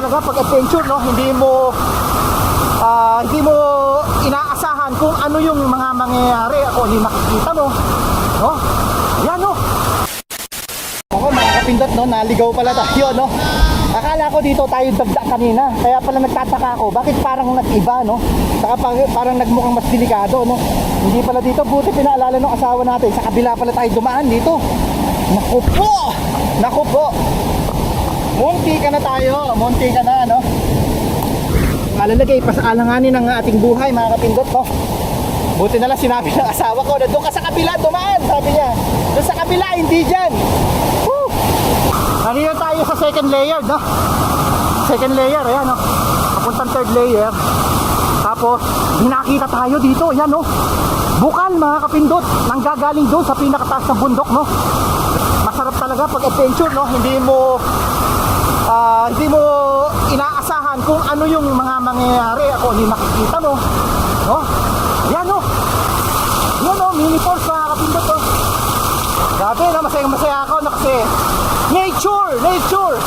talaga pag adventure, no? Hindi mo inaasahan kung ano yung mga mangyayari o hindi makikita mo, no? Ayan, no? Ako, mga kapindot, no? Naligaw pala tayo, no? Akala ko dito tayo dagda kanina. Kaya pala nagtataka ako, bakit parang nag-iba, no? Saka parang nagmukhang mas delikado, no? Hindi pala dito, buti pinaalala ng asawa natin. Sa kabila pala tayo dumaan dito. Naku po! Naku po! Munti ka na tayo, munti ka na, no? Alalagay, pasaalanganin ng ating buhay, mga kapindot, no? Buti na lang sinabi ng asawa ko na doon ka sa kabila dumaan, sabi niya. Doon sa kabila, hindi dyan. Woo! Nandito tayo sa second layer, no? Second layer, ayan, no? Papuntang third layer. Tapos, binakita tayo dito, ayan, no? Bukal, mga kapindot, nanggagaling doon sa pinakataas ng bundok, no? Masarap talaga pag adventure, no? Hindi mo inaasahan kung ano yung mga mangyayari o hindi makikita mo, no? Ayan, no? Ayan, no? Mini force, mga kapindot, no? Grabe, no? Masaya ako na kasi nature!